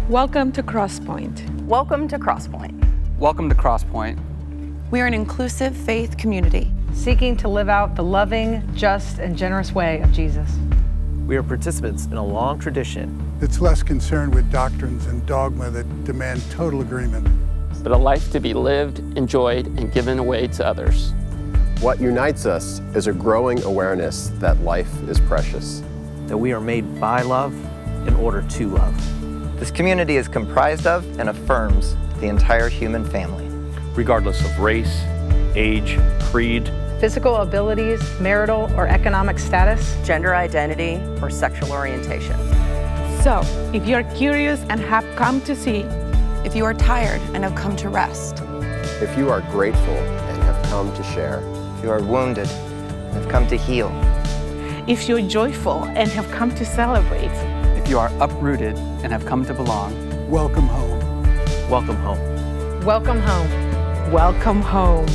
Welcome to Crosspointe. Welcome to Crosspointe. Welcome to Crosspointe. We are an inclusive faith community seeking to live out the loving, just, and generous way of Jesus. We are participants in a long tradition that's less concerned with doctrines and dogma that demand total agreement, but a life to be lived, enjoyed, and given away to others. What unites us is a growing awareness that life is precious. That we are made by love in order to love. This community is comprised of and affirms the entire human family. Regardless of race, age, creed, physical abilities, marital or economic status, gender identity, or sexual orientation. So, if you're curious and have come to see, if you are tired and have come to rest, if you are grateful and have come to share, if you are wounded and have come to heal, if you're joyful and have come to celebrate, if you are uprooted and have come to belong, welcome home. Welcome home. Welcome home. Welcome home.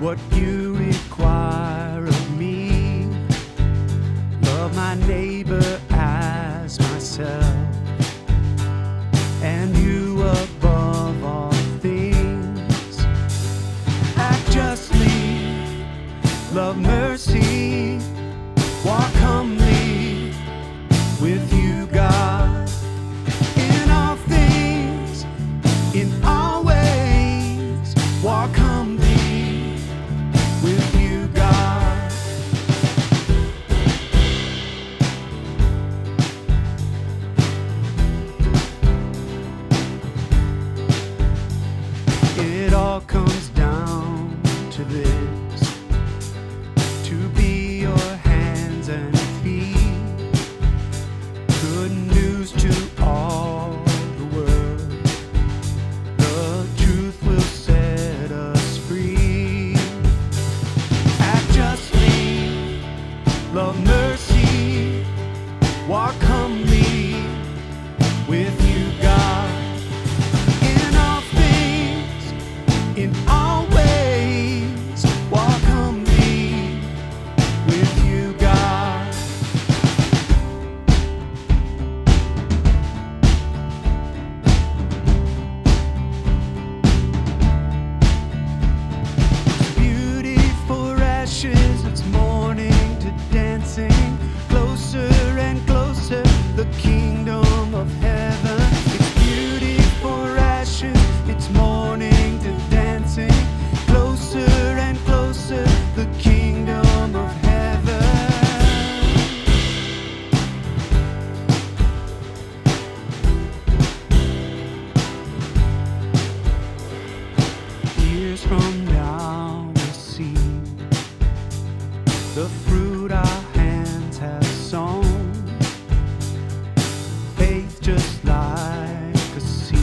What you require of me, love my neighbor as myself, and you above all things. Act justly, love mercy, walk humbly with you, God, in all things, in all ways, walk humbly with you, God. It all comes down to this, to be your hands and feet, good news to all the world, the truth will set us free. Love mercy, walk humbly with you, God, in all things, in all ways, walk humbly with you, God. It's beauty for ashes, it's mourning to dancing, closer and closer, the kingdom of heaven. It's beauty for ashes, it's mourning to dancing, closer and closer, the kingdom of heaven. Years from now we'll see the fruit our hands have sown, faith just like a seed,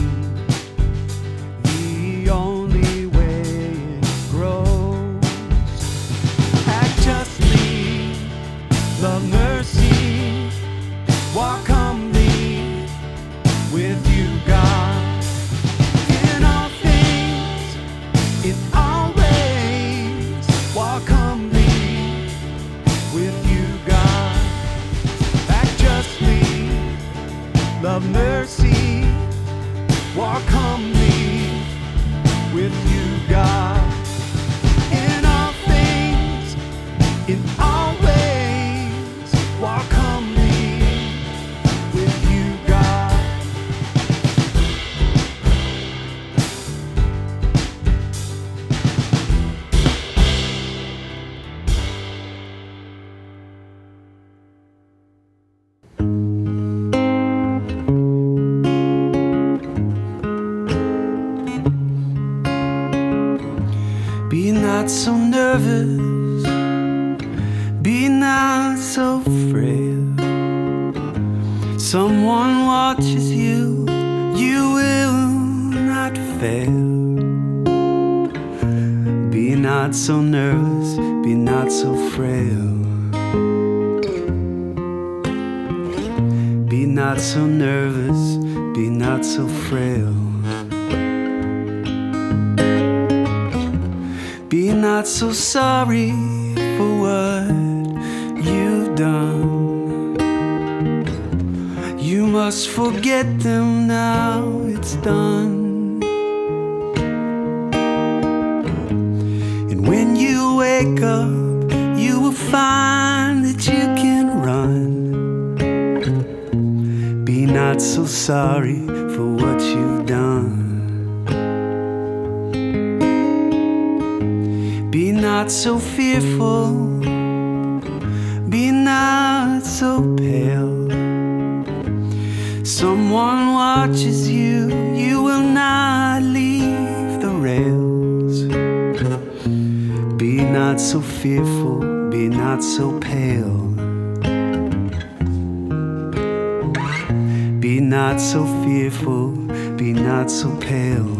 the only way it grows. Act justly, love mercy, walk humbly with you, God, in all things, in all ways, walk humbly with you, God. Act justly, love mercy, walk humbly with you, God, in all things, in all ways, walk humbly with you, God. Be not so nervous, be not so frail. fail. Be not so nervous, be not so frail. Be not so nervous, be not so frail. Be not so sorry for what you've done. You must forget them now, it's done. And when you wake up, you will find that you can run. Be not so sorry for what you've done. Be not so fearful, be not so pale. Someone watches you, you will not leave the rails. Be not so fearful, be not so pale. Be not so fearful, be not so pale.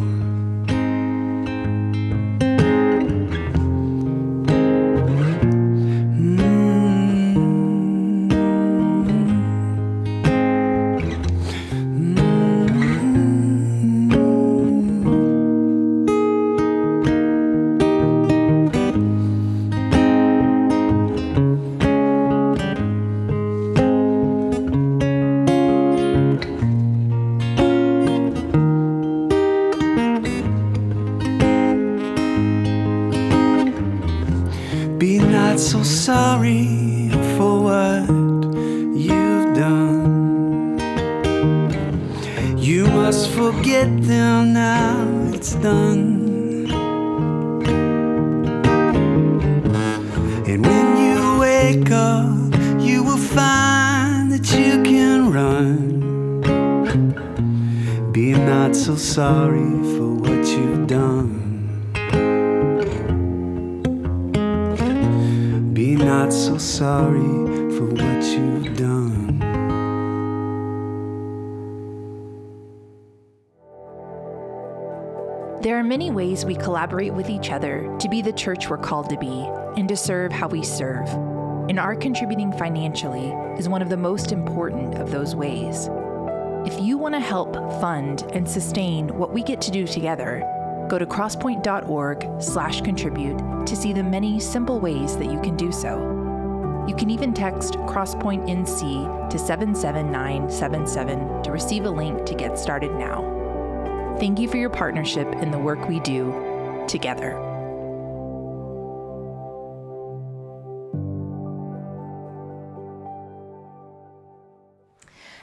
Be not so sorry for what you've done. You must forget them now, it's done. And when you wake up, you will find that you can run. Be not so sorry for what you've done. Be not so sorry for what you've done. There are many ways we collaborate with each other to be the church we're called to be and to serve how we serve. And our contributing financially is one of the most important of those ways. If you want to help fund and sustain what we get to do together, go to crosspoint.org/contribute to see the many simple ways that you can do so. You can even text crosspointenc to 77977 to receive a link to get started now. Thank you for your partnership in the work we do together.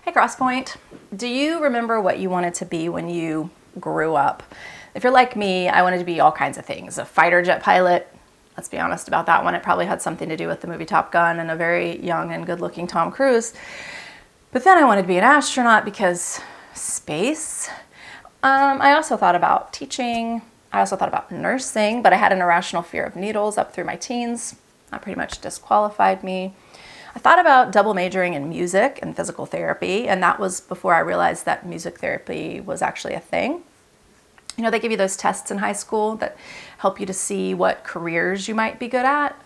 Hey Crosspointe, do you remember what you wanted to be when you grew up? If you're like me, I wanted to be all kinds of things. A fighter jet pilot, let's be honest about that one. It probably had something to do with the movie Top Gun and a very young and good-looking Tom Cruise. But then I wanted to be an astronaut because space. I also thought about teaching. I also thought about nursing, but I had an irrational fear of needles up through my teens. That pretty much disqualified me. I thought about double majoring in music and physical therapy, and that was before I realized that music therapy was actually a thing. You know, they give you those tests in high school that help you to see what careers you might be good at.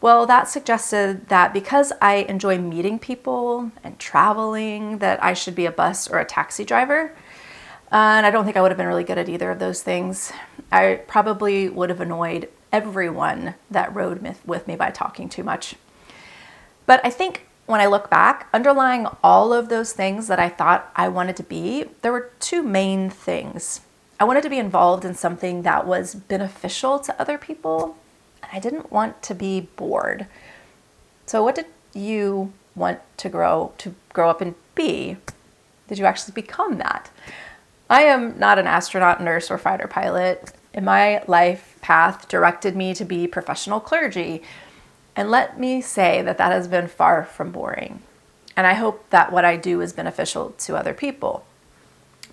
Well, that suggested that because I enjoy meeting people and traveling, that I should be a bus or a taxi driver. And I don't think I would have been really good at either of those things. I probably would have annoyed everyone that rode with me by talking too much. But I think when I look back, underlying all of those things that I thought I wanted to be, there were two main things. I wanted to be involved in something that was beneficial to other people, and I didn't want to be bored. So what did you want to grow up and be? Did you actually become that? I am not an astronaut, nurse, or fighter pilot. And my life path directed me to be professional clergy. And let me say that that has been far from boring. And I hope that what I do is beneficial to other people.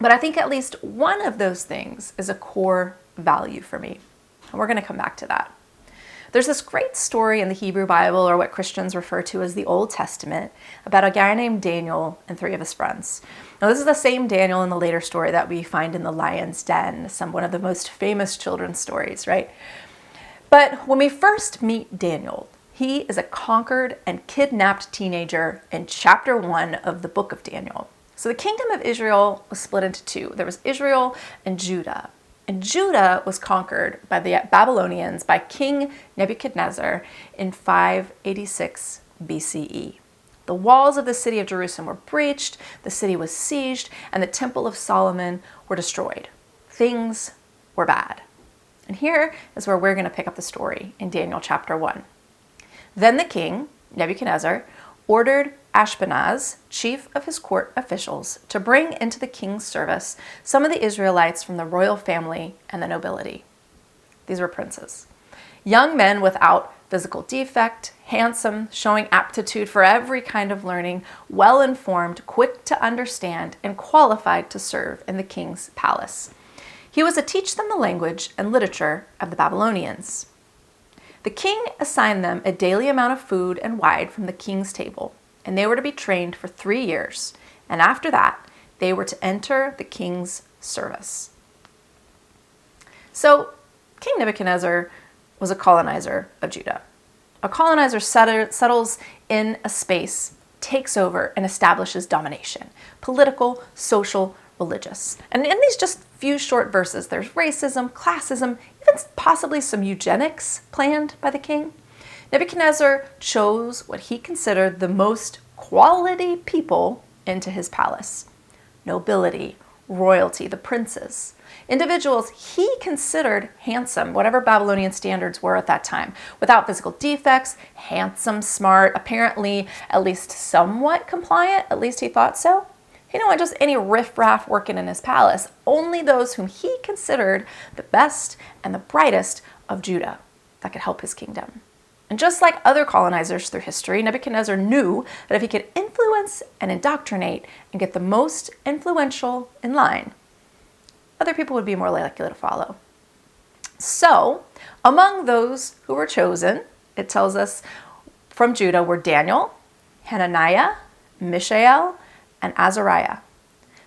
But I think at least one of those things is a core value for me. And we're going to come back to that. There's this great story in the Hebrew Bible, or what Christians refer to as the Old Testament, about a guy named Daniel and 3 of his friends. Now, this is the same Daniel in the later story that we find in the lion's den, one of the most famous children's stories, right? But when we first meet Daniel, he is a conquered and kidnapped teenager in chapter 1 of the book of Daniel. So the kingdom of Israel was split into two. There was Israel and Judah. And Judah was conquered by the Babylonians by King Nebuchadnezzar in 586 BCE. The walls of the city of Jerusalem were breached, the city was sieged, and the temple of Solomon were destroyed. Things were bad. And here is where we're going to pick up the story in Daniel chapter 1. Then the king, Nebuchadnezzar, ordered Ashpenaz, chief of his court officials, to bring into the king's service some of the Israelites from the royal family and the nobility. These were princes. Young men without physical defect, handsome, showing aptitude for every kind of learning, well-informed, quick to understand, and qualified to serve in the king's palace. He was to teach them the language and literature of the Babylonians. The king assigned them a daily amount of food and wine from the king's table, and they were to be trained for 3 years, and after that, they were to enter the king's service. So, King Nebuchadnezzar was a colonizer of Judah. A colonizer settles in a space, takes over, and establishes domination, political, social, religious. And in these just few short verses, there's racism, classism, even possibly some eugenics planned by the king. Nebuchadnezzar chose what he considered the most quality people into his palace. Nobility, royalty, the princes. Individuals he considered handsome, whatever Babylonian standards were at that time, without physical defects, handsome, smart, apparently at least somewhat compliant, at least he thought so. He didn't want just any riffraff working in his palace, only those whom he considered the best and the brightest of Judah that could help his kingdom. And just like other colonizers through history, Nebuchadnezzar knew that if he could influence and indoctrinate and get the most influential in line, other people would be more likely to follow. So, among those who were chosen, it tells us from Judah were Daniel, Hananiah, Mishael, and Azariah.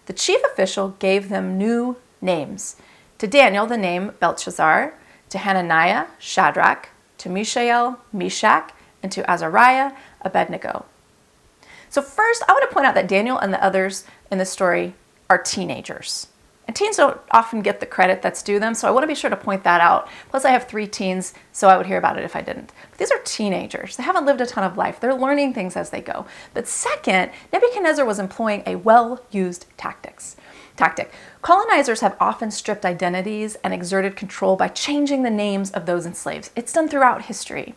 The chief official gave them new names. To Daniel, the name Belshazzar, to Hananiah, Shadrach, to Mishael, Meshach, and to Azariah, Abednego. So first, I want to point out that Daniel and the others in this story are teenagers. And teens don't often get the credit that's due them, so I want to be sure to point that out. Plus, I have 3 teens, so I would hear about it if I didn't. But these are teenagers. They haven't lived a ton of life. They're learning things as they go. But second, Nebuchadnezzar was employing a well-used tactic. Colonizers have often stripped identities and exerted control by changing the names of those enslaved. It's done throughout history.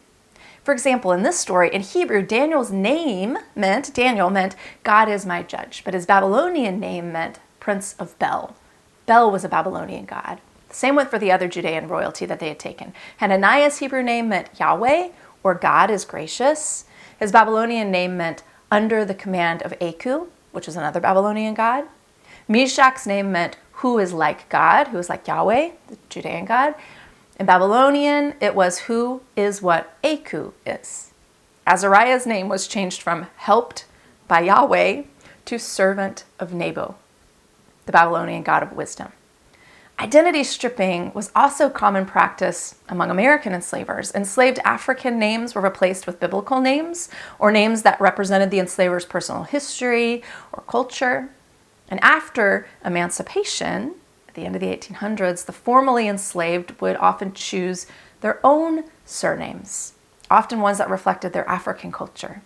For example, in this story, in Hebrew, Daniel meant God is my judge, but his Babylonian name meant Prince of Bel. Bel was a Babylonian god. The same went for the other Judean royalty that they had taken. Hananiah's Hebrew name meant Yahweh, or God is gracious. His Babylonian name meant under the command of Aku, which is another Babylonian god. Meshach's name meant who is like God, who is like Yahweh, the Judean god. In Babylonian, it was who is what Aku is. Azariah's name was changed from helped by Yahweh to servant of Nebo, the Babylonian god of wisdom. Identity stripping was also common practice among American enslavers. Enslaved African names were replaced with biblical names or names that represented the enslaver's personal history or culture. And after emancipation, at the end of the 1800s, the formerly enslaved would often choose their own surnames, often ones that reflected their African culture.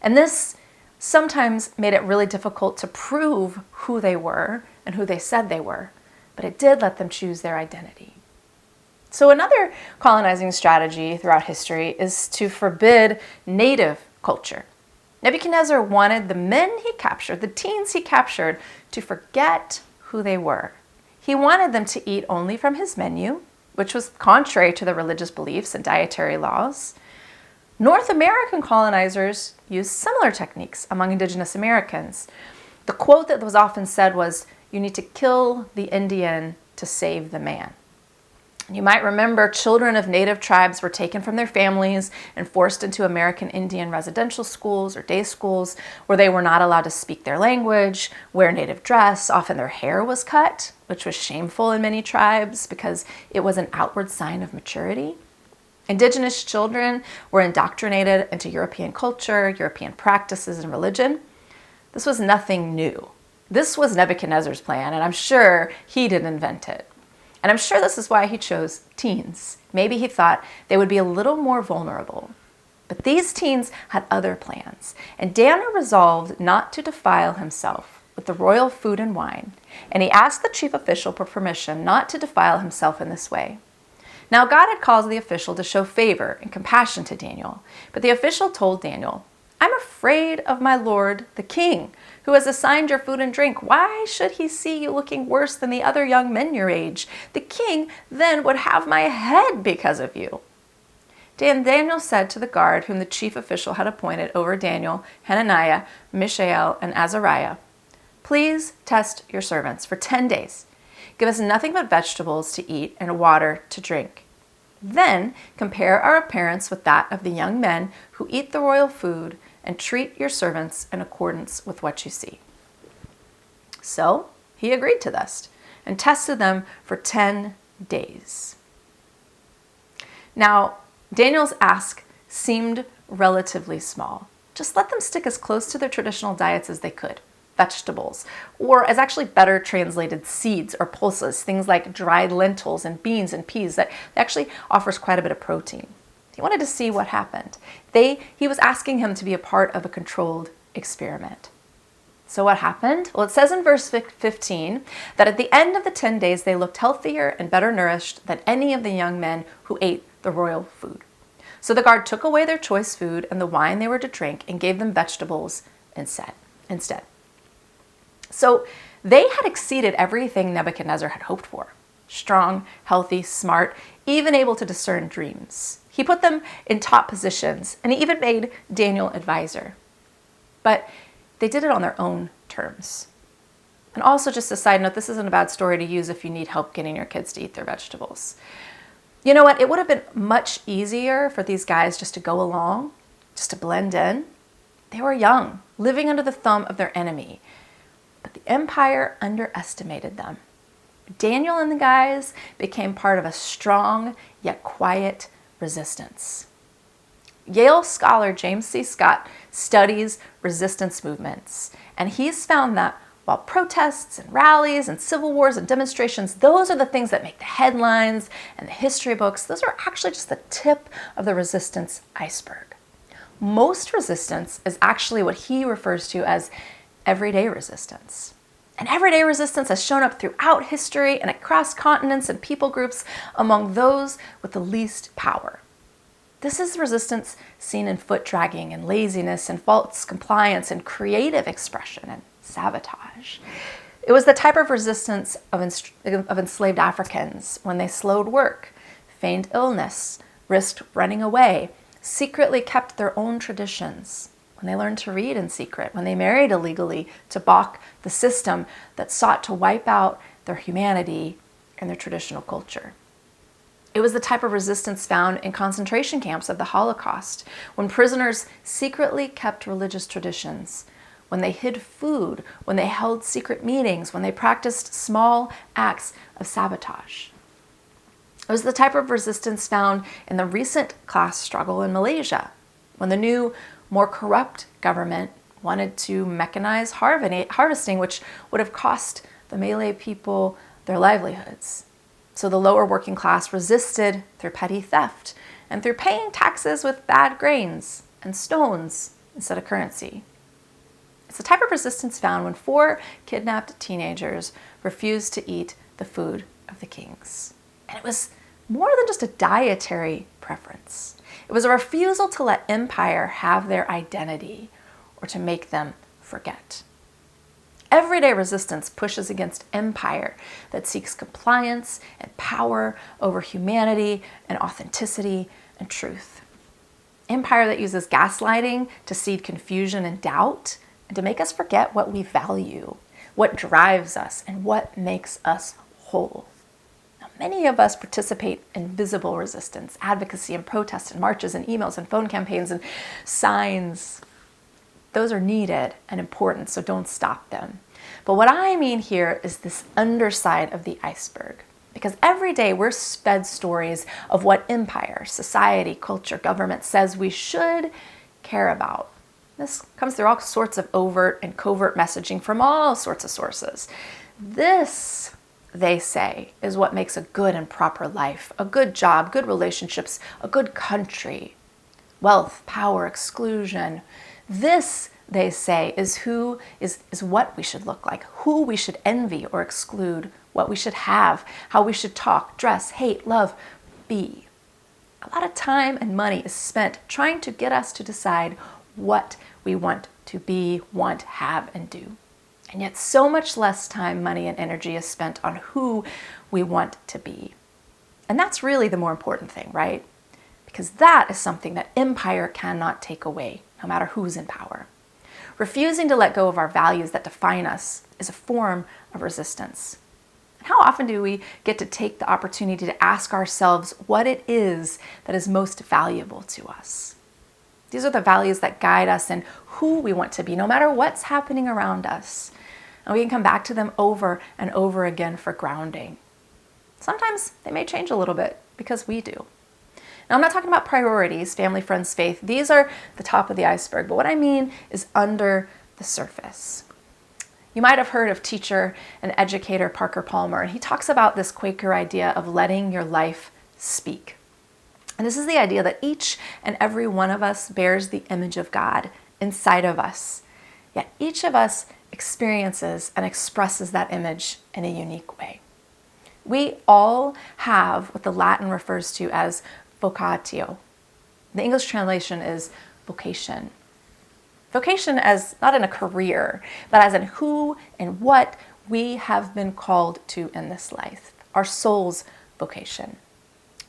And this sometimes made it really difficult to prove who they were and who they said they were, but it did let them choose their identity. So another colonizing strategy throughout history is to forbid native culture. Nebuchadnezzar wanted the men he captured, the teens he captured, to forget who they were. He wanted them to eat only from his menu, which was contrary to their religious beliefs and dietary laws. North American colonizers used similar techniques among indigenous Americans. The quote that was often said was, "You need to kill the Indian to save the man." You might remember children of native tribes were taken from their families and forced into American Indian residential schools or day schools where they were not allowed to speak their language, wear native dress. Often their hair was cut, which was shameful in many tribes because it was an outward sign of maturity. Indigenous children were indoctrinated into European culture, European practices, and religion. This was nothing new. This was Nebuchadnezzar's plan, and I'm sure he didn't invent it. And I'm sure this is why he chose teens. Maybe he thought they would be a little more vulnerable. But these teens had other plans, and Daniel resolved not to defile himself with the royal food and wine, and he asked the chief official for permission not to defile himself in this way. Now God had caused the official to show favor and compassion to Daniel, but the official told Daniel, "I'm afraid of my lord, the king, who has assigned your food and drink. Why should he see you looking worse than the other young men your age? The king then would have my head because of you." Then Daniel said to the guard whom the chief official had appointed over Daniel, Hananiah, Mishael, and Azariah, "Please test your servants for 10 days. Give us nothing but vegetables to eat and water to drink. Then compare our appearance with that of the young men who eat the royal food and treat your servants in accordance with what you see." So he agreed to this and tested them for 10 days. Now, Daniel's ask seemed relatively small. Just let them stick as close to their traditional diets as they could. Vegetables, or as actually better translated, seeds or pulses, things like dried lentils and beans and peas that actually offers quite a bit of protein. He wanted to see what happened. He was asking him to be a part of a controlled experiment. So what happened? Well, it says in verse 15 that at the end of the 10 days, they looked healthier and better nourished than any of the young men who ate the royal food. So the guard took away their choice food and the wine they were to drink and gave them vegetables instead. So they had exceeded everything Nebuchadnezzar had hoped for. Strong, healthy, smart, even able to discern dreams. He put them in top positions, and he even made Daniel advisor. But they did it on their own terms. And also, just a side note, this isn't a bad story to use if you need help getting your kids to eat their vegetables. You know what? It would have been much easier for these guys just to go along, just to blend in. They were young, living under the thumb of their enemy. But the empire underestimated them. Daniel and the guys became part of a strong yet quiet resistance. Yale scholar James C. Scott studies resistance movements, and he's found that while protests and rallies and civil wars and demonstrations, those are the things that make the headlines and the history books, those are actually just the tip of the resistance iceberg. Most resistance is actually what he refers to as everyday resistance. And everyday resistance has shown up throughout history and across continents and people groups among those with the least power. This is resistance seen in foot dragging and laziness and false compliance and creative expression and sabotage. It was the type of resistance of enslaved Africans when they slowed work, feigned illness, risked running away, secretly kept their own traditions, when they learned to read in secret, when they married illegally to balk the system that sought to wipe out their humanity and their traditional culture. It was the type of resistance found in concentration camps of the Holocaust, when prisoners secretly kept religious traditions, when they hid food, when they held secret meetings, when they practiced small acts of sabotage. It was the type of resistance found in the recent class struggle in Malaysia, when the new, more corrupt government wanted to mechanize harvesting, which would have cost the Malay people their livelihoods. So the lower working class resisted through petty theft and through paying taxes with bad grains and stones instead of currency. It's the type of resistance found when 4 kidnapped teenagers refused to eat the food of the kings. And it was more than just a dietary preference. It was a refusal to let empire have their identity or to make them forget. Everyday resistance pushes against empire that seeks compliance and power over humanity and authenticity and truth. Empire that uses gaslighting to seed confusion and doubt and to make us forget what we value, what drives us, and what makes us whole. Now, Many of us participate in visible resistance, advocacy and protest and marches and emails and phone campaigns and signs. Those are needed and important, so don't stop them. But what I mean here is this underside of the iceberg. Because every day we're fed stories of what empire, society, culture, government says we should care about. This comes through all sorts of overt and covert messaging from all sorts of sources. This, they say, is what makes a good and proper life, a good job, good relationships, a good country. Wealth, power, exclusion. This, they say, is what we should look like, who we should envy or exclude, what we should have, how we should talk, dress, hate, love, be. A lot of time and money is spent trying to get us to decide what we want to be, want, have, and do. And yet so much less time, money, and energy is spent on who we want to be. And that's really the more important thing, right? Because that is something that empire cannot take away, no matter who's in power. Refusing to let go of our values that define us is a form of resistance. And how often do we get to take the opportunity to ask ourselves what it is that is most valuable to us? These are the values that guide us in who we want to be, no matter what's happening around us. And we can come back to them over and over again for grounding. Sometimes they may change a little bit because we do. Now, I'm not talking about priorities, family, friends, faith. These are the top of the iceberg. But what I mean is under the surface. You might have heard of teacher and educator Parker Palmer, and he talks about this Quaker idea of letting your life speak. And this is the idea that each and every one of us bears the image of God inside of us. Yet each of us experiences and expresses that image in a unique way. We all have what the Latin refers to as vocatio. The English translation is vocation. Vocation as not in a career, but as in who and what we have been called to in this life, our soul's vocation.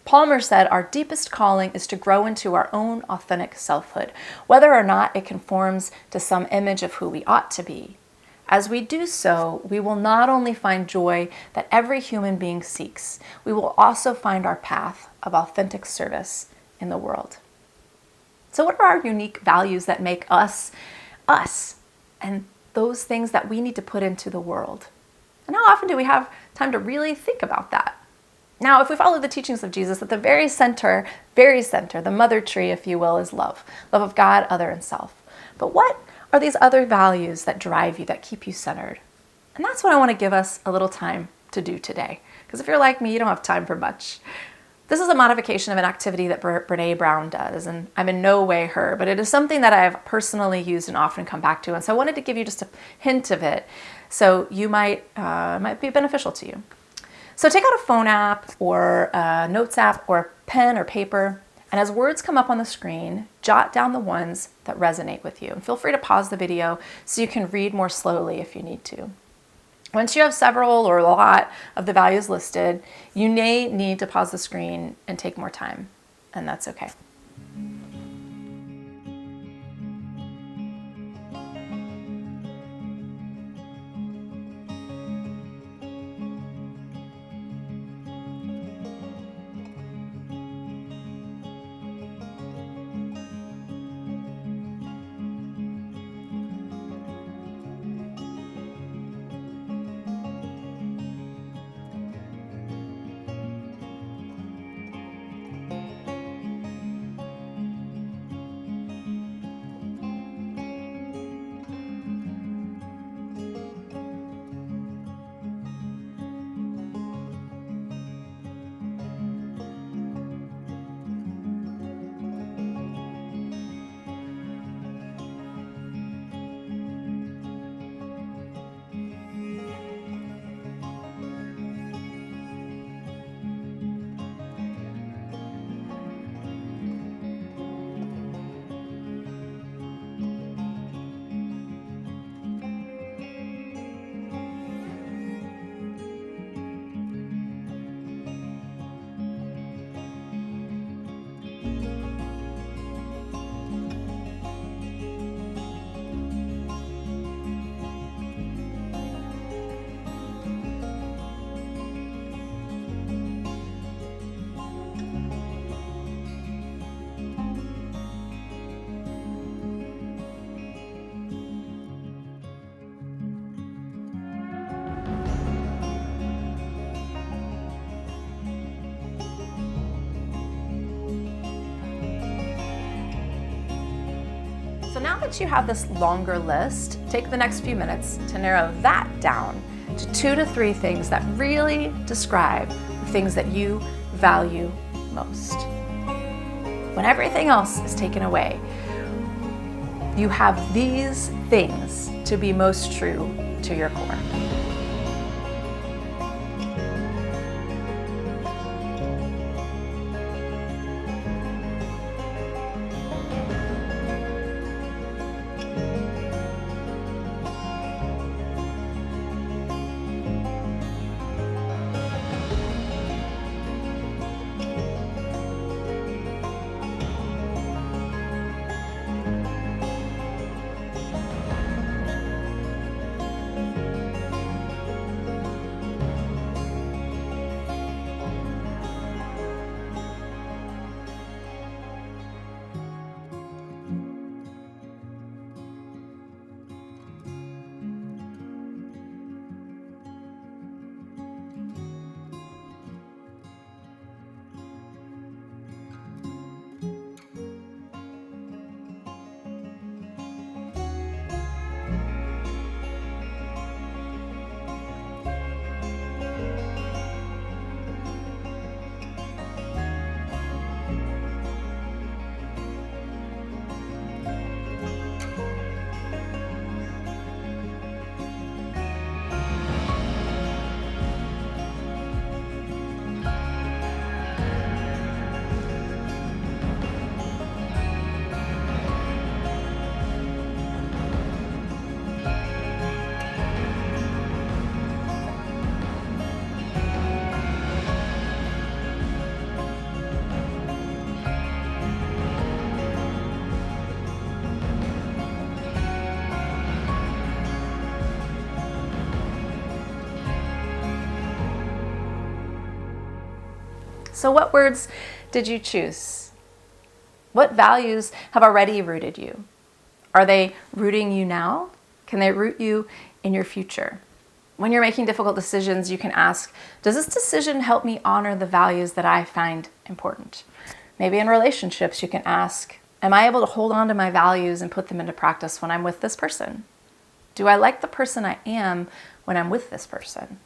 Palmer said our deepest calling is to grow into our own authentic selfhood, whether or not it conforms to some image of who we ought to be. As we do so, we will not only find joy that every human being seeks, we will also find our path of authentic service in the world. So what are our unique values that make us, us, and those things that we need to put into the world? And how often do we have time to really think about that? Now, if we follow the teachings of Jesus, at the very center, the mother tree, if you will, is love. Love of God, other, and self. But what are these other values that drive you, that keep you centered? And that's what I want to give us a little time to do today. Because if you're like me, you don't have time for much. This is a modification of an activity that Brene Brown does, and I'm in no way her, but it is something that I've personally used and often come back to. And so I wanted to give you just a hint of it, so you might be beneficial to you. So take out a phone app or a notes app or a pen or paper, and as words come up on the screen, jot down the ones that resonate with you. And feel free to pause the video so you can read more slowly if you need to. Once you have several or a lot of the values listed, you may need to pause the screen and take more time, and that's okay. once you have this longer list, take the next few minutes to narrow that down to 2 to 3 things that really describe the things that you value most. When everything else is taken away, you have these things to be most true to your core. So what words did you choose? What values have already rooted you? Are they rooting you now? Can they root you in your future? When you're making difficult decisions, you can ask, does this decision help me honor the values that I find important? Maybe in relationships, you can ask, am I able to hold on to my values and put them into practice when I'm with this person? Do I like the person I am when I'm with this person?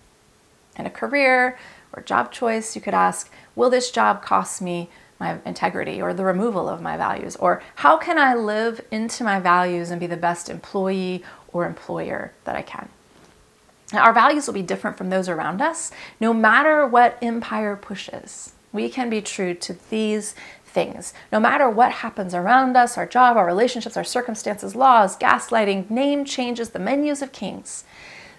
In a career or job choice, you could ask, will this job cost me my integrity or the removal of my values? Or how can I live into my values and be the best employee or employer that I can? Now, our values will be different from those around us, no matter what empire pushes. We can be true to these things. No matter what happens around us, our job, our relationships, our circumstances, laws, gaslighting, name changes, the menus of kings,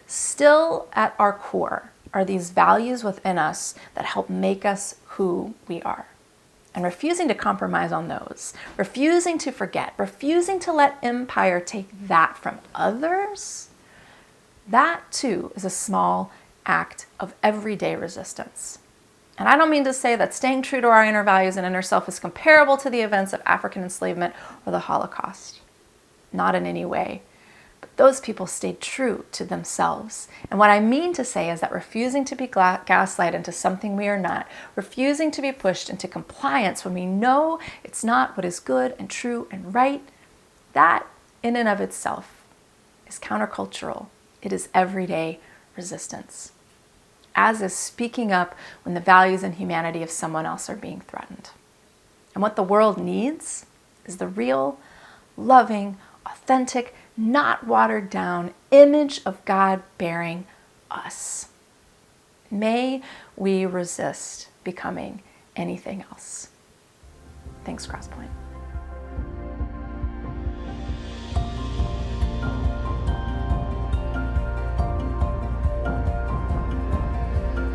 still at our core are these values within us that help make us who we are. And refusing to compromise on those, refusing to forget, refusing to let empire take that from others, that too is a small act of everyday resistance. And I don't mean to say that staying true to our inner values and inner self is comparable to the events of African enslavement or the Holocaust. Not in any way. But those people stayed true to themselves. And what I mean to say is that refusing to be gaslighted into something we are not, refusing to be pushed into compliance when we know it's not what is good and true and right, that in and of itself is countercultural. It is everyday resistance, as is speaking up when the values and humanity of someone else are being threatened. And what the world needs is the real, loving, authentic, not watered down image of God bearing us. May we resist becoming anything else. Thanks, Crosspointe.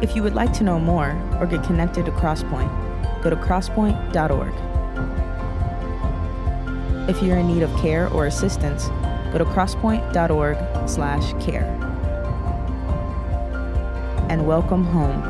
If you would like to know more or get connected to Crosspointe, go to crosspoint.org. If you're in need of care or assistance, go to crosspoint.org/care. And welcome home